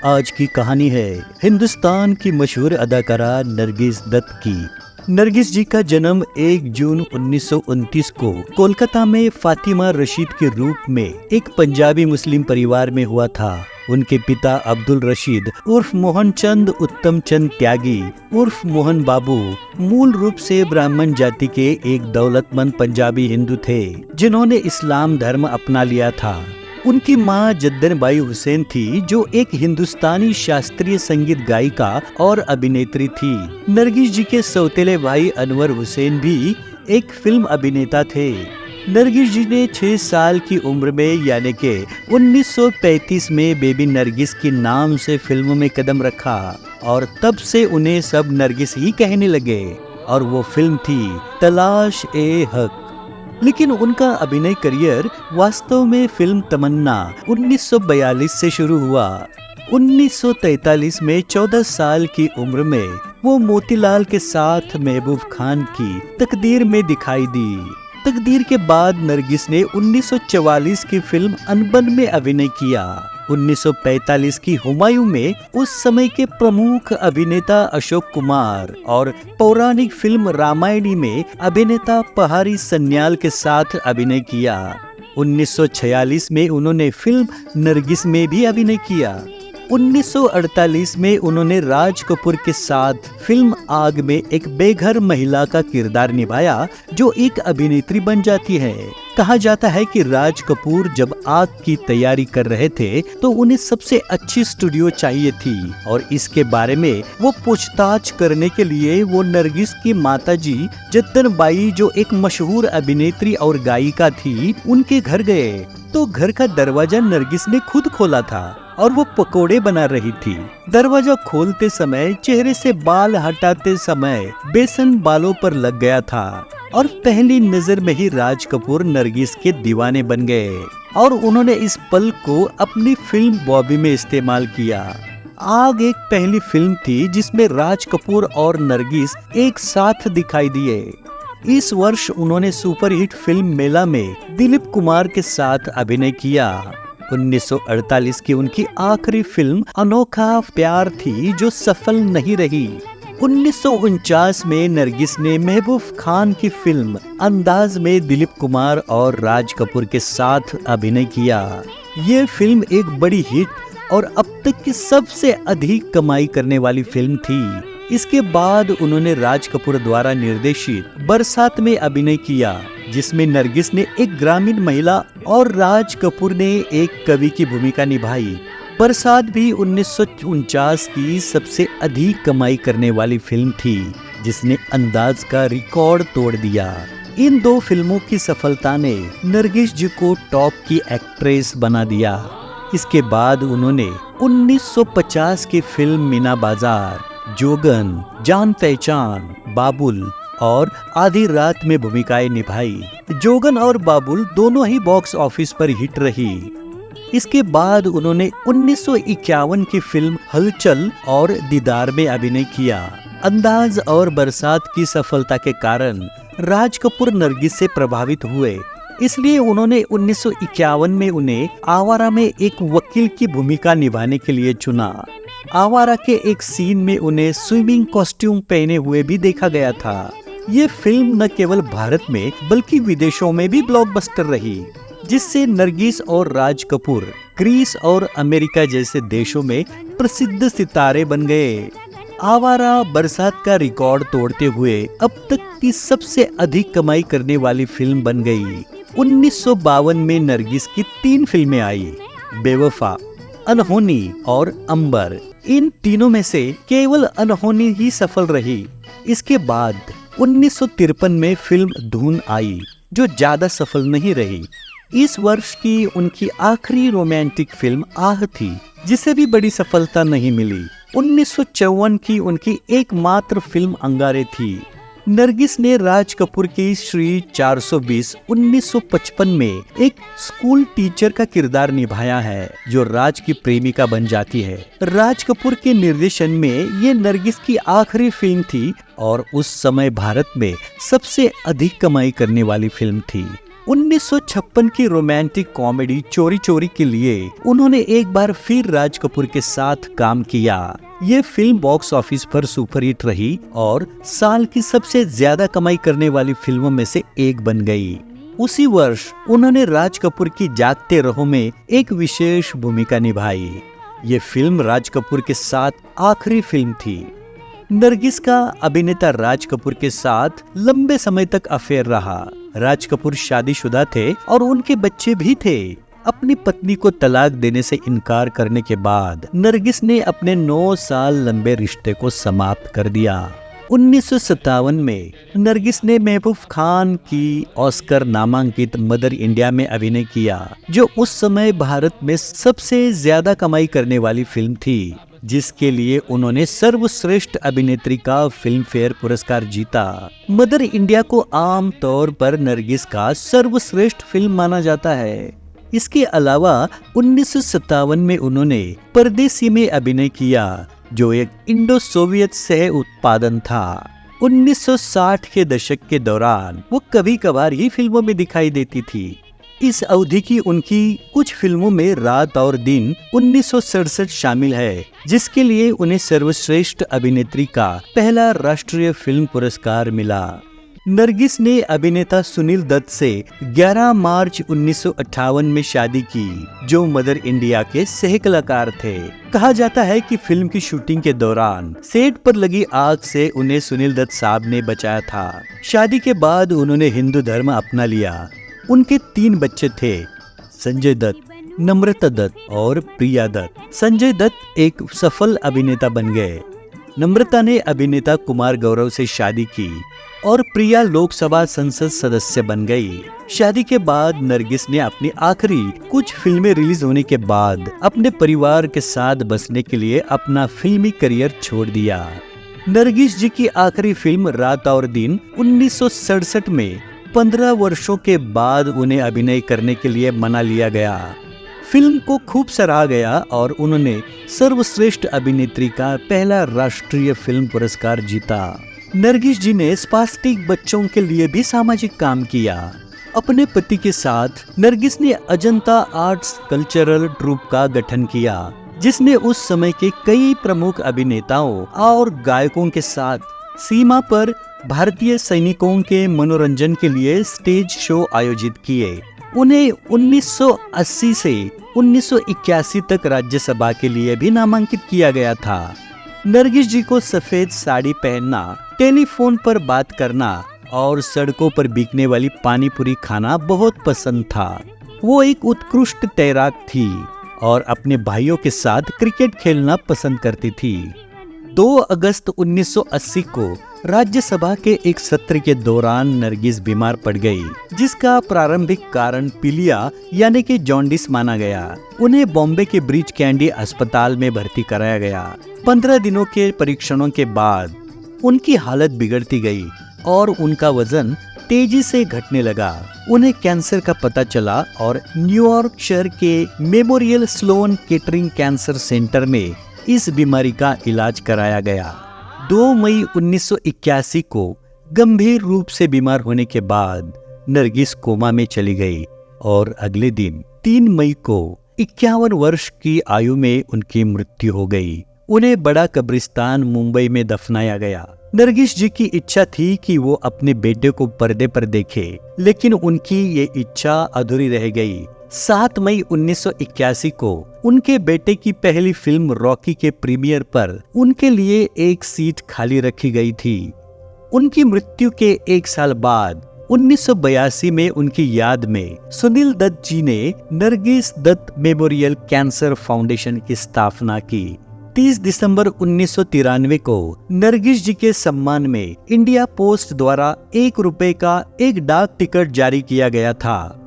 आज की कहानी है हिंदुस्तान की मशहूर अदाकारा नरगिस दत्त की। नरगिस जी का जन्म 1 जून 1929 को कोलकाता में फातिमा रशीद के रूप में एक पंजाबी मुस्लिम परिवार में हुआ था। उनके पिता अब्दुल रशीद उर्फ मोहन चंद उत्तम चंद त्यागी उर्फ मोहन बाबू मूल रूप से ब्राह्मण जाति के एक दौलतमंद पंजाबी हिंदू थे, जिन्होंने इस्लाम धर्म अपना लिया था। उनकी मां जद्दन बाई हुसैन थी, जो एक हिंदुस्तानी शास्त्रीय संगीत गायिका और अभिनेत्री थी। नरगिस जी के सौतेले भाई अनवर हुसैन भी एक फिल्म अभिनेता थे। नरगिस जी ने 6 साल की उम्र में यानी कि 1935 में बेबी नरगिस के नाम से फिल्म में कदम रखा और तब से उन्हें सब नरगिस ही कहने लगे, और वो फिल्म थी तलाश ए हक। लेकिन उनका अभिनय करियर वास्तव में फिल्म तमन्ना 1942 से शुरू हुआ। 1943 में 14 साल की उम्र में वो मोतीलाल के साथ महबूब खान की तकदीर में दिखाई दी। तकदीर के बाद नरगिस ने 1944 की फिल्म अनबन में अभिनय किया। 1945 की हुमायूं में उस समय के प्रमुख अभिनेता अशोक कुमार और पौराणिक फिल्म रामायणी में अभिनेता पहाड़ी सन्याल के साथ अभिनय किया। 1946 में उन्होंने फिल्म नरगिस में भी अभिनय किया। 1948 में उन्होंने राज कपूर के साथ फिल्म आग में एक बेघर महिला का किरदार निभाया, जो एक अभिनेत्री बन जाती है। कहा जाता है कि राज कपूर जब आग की तैयारी कर रहे थे तो उन्हें सबसे अच्छी स्टूडियो चाहिए थी, और इसके बारे में वो पूछताछ करने के लिए वो नरगिस की माताजी जद्दन बाई, जो एक मशहूर अभिनेत्री और गायिका थी, उनके घर गए। तो घर का दरवाजा नरगिस ने खुद खोला था और वो पकोड़े बना रही थी। दरवाजा खोलते समय चेहरे से बाल हटाते समय बेसन बालों पर लग गया था, और पहली नजर में ही राज कपूर नरगिस के दीवाने बन गए, और उन्होंने इस पल को अपनी फिल्म बॉबी में इस्तेमाल किया। आग एक पहली फिल्म थी जिसमें राज कपूर और नरगिस एक साथ दिखाई दिए। इस वर्ष उन्होंने सुपरहिट फिल्म मेला में दिलीप कुमार के साथ अभिनय किया। 1948 की उनकी आखिरी फिल्म अनोखा प्यार थी, जो सफल नहीं रही। 1949 में नरगिस ने महबूब खान की फिल्म अंदाज में दिलीप कुमार और राज कपूर के साथ अभिनय किया। ये फिल्म एक बड़ी हिट और अब तक की सबसे अधिक कमाई करने वाली फिल्म थी। इसके बाद उन्होंने राज कपूर द्वारा निर्देशित बरसात में अभिनय किया, जिसमें नरगिस ने एक ग्रामीण महिला और राज कपूर ने एक कवि की भूमिका निभाई। बरसात भी 1949 की सबसे अधिक कमाई करने वाली फिल्म थी, जिसने अंदाज का रिकॉर्ड तोड़ दिया। इन 2 फिल्मों की सफलता ने नरगिस जी को टॉप की एक्ट्रेस बना दिया। इसके बाद उन्होंने 1950 की फिल्म मीना बाजार, जोगन, जान पहचान, बाबुल और आधी रात में भूमिकाएं निभाई। जोगन और बाबुल दोनों ही बॉक्स ऑफिस पर हिट रही। इसके बाद उन्होंने 1951 की फिल्म हलचल और दीदार में अभिनय किया। अंदाज और बरसात की सफलता के कारण राज कपूर नरगिस से प्रभावित हुए, इसलिए उन्होंने 1951 में उन्हें आवारा में एक वकील की भूमिका निभाने के लिए चुना। आवारा के एक सीन में उन्हें स्विमिंग कॉस्ट्यूम पहने हुए भी देखा गया था। ये फिल्म न केवल भारत में बल्कि विदेशों में भी ब्लॉकबस्टर रही, जिससे नरगिस और राज कपूर ग्रीस और अमेरिका जैसे देशों में प्रसिद्ध सितारे बन गए। आवारा बरसात का रिकॉर्ड तोड़ते हुए अब तक की सबसे अधिक कमाई करने वाली फिल्म बन गई। 1952 में नरगिस की 3 फिल्में आई, बेवफा, अनहोनी और अंबर। इन तीनों में से केवल अनहोनी ही सफल रही। इसके बाद 1953 में फिल्म धून आई, जो ज्यादा सफल नहीं रही। इस वर्ष की उनकी आखिरी रोमांटिक फिल्म आह थी, जिसे भी बड़ी सफलता नहीं मिली। 1954 की उनकी एकमात्र फिल्म अंगारे थी। नरगिस ने राज कपूर की श्री 420 1955 में एक स्कूल टीचर का किरदार निभाया है, जो राज की प्रेमिका बन जाती है। राज कपूर के निर्देशन में ये नरगिस की आखिरी फिल्म थी और उस समय भारत में सबसे अधिक कमाई करने वाली फिल्म थी। 1956 की रोमांटिक कॉमेडी चोरी चोरी के लिए उन्होंने एक बार फिर राज कपूर के साथ काम किया। ये फिल्म बॉक्स ऑफिस पर सुपरहिट रही और साल की सबसे ज्यादा कमाई करने वाली फिल्मों में से एक बन गई। उसी वर्ष उन्होंने राज कपूर की जागते रहो में एक विशेष भूमिका निभाई। ये फिल्म राज कपूर के साथ आखिरी फिल्म थी। नरगिस का अभिनेता राज कपूर के साथ लंबे समय तक अफेयर रहा। राज कपूर शादीशुदा थे और उनके बच्चे भी थे। अपनी पत्नी को तलाक देने से इनकार करने के बाद नरगिस ने अपने 9 साल लंबे रिश्ते को समाप्त कर दिया। 1957 में नरगिस ने महबूब खान की ऑस्कर नामांकित मदर इंडिया में अभिनय किया, जो उस समय भारत में सबसे ज्यादा कमाई करने वाली फिल्म थी, जिसके लिए उन्होंने सर्वश्रेष्ठ अभिनेत्री का फिल्म फेयर पुरस्कार जीता। मदर इंडिया को आम तौर पर नरगिस का सर्वश्रेष्ठ फिल्म माना जाता है। इसके अलावा 1957 में उन्होंने परदेसी में अभिनय किया, जो एक इंडो सोवियत सह उत्पादन था। 1960 के दशक के दौरान वो कभी कभार ही फिल्मों में दिखाई देती थी। इस अवधि की उनकी कुछ फिल्मों में रात और दिन 1967 शामिल है, जिसके लिए उन्हें सर्वश्रेष्ठ अभिनेत्री का पहला राष्ट्रीय फिल्म पुरस्कार मिला। नरगिस ने अभिनेता सुनील दत्त से 11 मार्च 1958 में शादी की, जो मदर इंडिया के सह कलाकार थे। कहा जाता है कि फिल्म की शूटिंग के दौरान सेट पर लगी आग से उन्हें सुनील दत्त साहब ने बचाया था। शादी के बाद उन्होंने हिंदू धर्म अपना लिया। उनके 3 बच्चे थे, संजय दत्त, नम्रता दत्त और प्रिया दत्त। संजय दत्त एक सफल अभिनेता बन गए। नम्रता ने अभिनेता कुमार गौरव से शादी की और प्रिया लोकसभा संसद सदस्य बन गई। शादी के बाद नरगिस ने अपनी आखिरी कुछ फिल्में रिलीज होने के बाद अपने परिवार के साथ बसने के लिए अपना फिल्मी करियर छोड़ दिया। नरगिस जी की आखिरी फिल्म रात और दिन 1967 में 15 वर्षों के बाद उन्हें अभिनय करने के लिए मना लिया गया। फिल्म को खूब सराहा गया और उन्होंने सर्वश्रेष्ठ अभिनेत्री का पहला राष्ट्रीय फिल्म पुरस्कार जीता। नरगिस जी ने स्पास्टिक बच्चों के लिए भी सामाजिक काम किया। अपने पति के साथ नरगिस ने अजंता आर्ट्स कल्चरल ट्रूप का गठन किया, जिसने उस समय के कई प्रमुख अभिनेताओं और गायकों के साथ सीमा पर भारतीय सैनिकों के मनोरंजन के लिए स्टेज शो आयोजित किए। उन्हें 1980 से 1981 तक राज्यसभा के लिए भी नामांकित किया गया था। नरगिस जी को सफेद साड़ी पहनना, टेलीफोन पर बात करना और सड़कों पर बिकने वाली पानी पूरी खाना बहुत पसंद था। वो एक उत्कृष्ट तैराक थी और अपने भाइयों के साथ क्रिकेट खेलना पसंद करती थी। 2 अगस्त 1980 को राज्यसभा के एक सत्र के दौरान नरगिस बीमार पड़ गई, जिसका प्रारंभिक कारण पीलिया यानी कि जॉन्डिस माना गया। उन्हें बॉम्बे के ब्रीच कैंडी अस्पताल में भर्ती कराया गया। 15 दिनों के परीक्षणों के बाद उनकी हालत बिगड़ती गई और उनका वजन तेजी से घटने लगा। उन्हें कैंसर का पता चला और न्यूयॉर्क शहर के Memorial Sloan Kettering Cancer Center में इस बीमारी का इलाज कराया गया। 2 मई 1981 को गंभीर रूप से बीमार होने के बाद नरगिस कोमा में चली गई और अगले दिन 3 मई को 51 वर्ष की आयु में उनकी मृत्यु हो गई। उन्हें बड़ा कब्रिस्तान मुंबई में दफनाया गया। नरगिस जी की इच्छा थी कि वो अपने बेटे को पर्दे पर देखे, लेकिन उनकी ये इच्छा अधूरी रह गई। 7 मई 1981 को उनके बेटे की पहली फिल्म रॉकी के प्रीमियर पर उनके लिए एक सीट खाली रखी गई थी। उनकी मृत्यु के 1 साल बाद 1982 में उनकी याद में सुनील दत्त जी ने Nargis Dutt Memorial Cancer Foundation की स्थापना की। 30 दिसंबर 1993 को नरगिस जी के सम्मान में इंडिया पोस्ट द्वारा ₹1 का एक डाक टिकट जारी किया गया था।